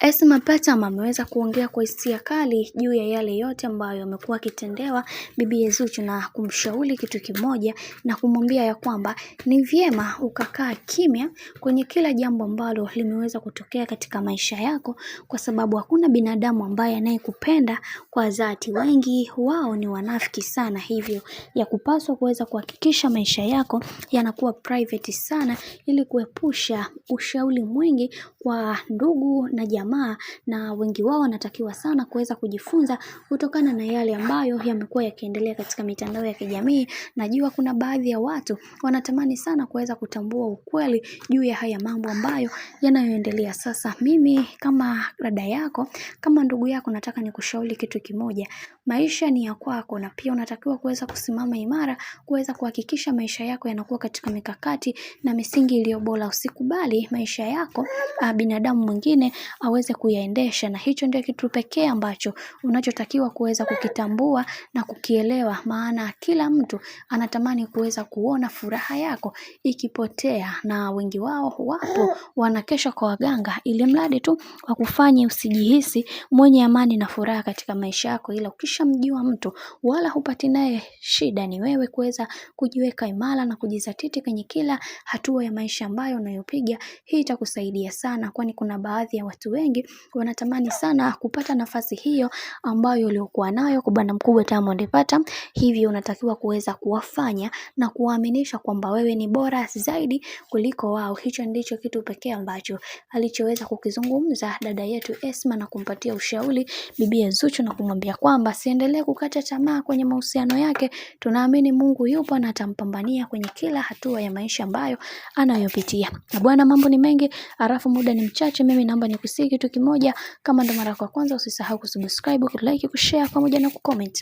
Esma Patam ameweza kuongea kwa hisia kali juu ya yale yote ambayo amekuwa akitendewa bibi Zuchu na kumshauri kitu kimoja na kumwambia ya kwamba ni vyema ukakaa kimya kwenye kila jambo ambalo limeweza kutokea katika maisha yako, kwa sababu hakuna binadamu ambaye anayekupenda kwa dhati. Wengi wao ni wanafiki sana, hivyo ya kupaswa kuweza kuhakikisha maisha yako yanakuwa private sana, ili kuepusha ushauri mwingi kwa ndugu na jamaa, na wengi wao wanatakiwa sana kuweza kujifunza kutokana na yale ambayo yamekuwa yakiendelea katika mitandao ya kijamii. Najua kuna baadhi ya watu wanatamani sana kuweza kutambua ukweli juu ya haya mambo ambayo yanayoendelea sasa. Mimi kama dada yako, kama ndugu yako, nataka nikushauri kitu kimoja. Maisha ni ya kwako, na pia unatakiwa kuweza kusimama imara, kuweza kuhakikisha maisha yako yanakuwa katika mikakati na misingi iliyo bora. Usikubali maisha yako binadamu mwingine aweze kuyaendesha, na hicho ndio kitu pekee ambacho unachotakiwa kuweza kukitambua na kukielewa, maana kila mtu anatamani kuweza kuona furaha yako ikipotea, na wengi wao wapo wanakesha kwa waganga ili mradi tu wakufanye usijihisi mwenye amani na furaha katika maisha yako. Ila ukishamjua mtu wala hupati naye shida, ni wewe kuweza kujiweka imara na kujizatiti kwenye kila hatua ya maisha ambayo unayopiga. Hii itakusaidia sana, kwani kuna baadhi ya watu wengi wanatamani sana kupata nafasi hiyo ambayo uliokuwa nayo kwa bwana mkubwa Diamond Platnumz. Hivyo unatakiwa kuweza kuwafanya na kuwaaminisha kwamba wewe ni bora zaidi kuliko wao. Hicho ndicho kitu pekee ambacho alichoweza kukizungumza dada yetu Esma, na kumpatia ushauri bibi Zuchu na kumwambia kwamba siendelee kukata tamaa kwenye mahusiano yake. Tunaamini Mungu yupo na atampambania kwenye kila hatua ya maisha ambayo anayopitia. Na bwana, mambo ni mengi, alafu muda ni mchache. Mimi naomba nikusihi kitu kimoja, kama ndo mara ya kwanza usisahau kusubscribe, kulike, kushare pamoja na kucomment.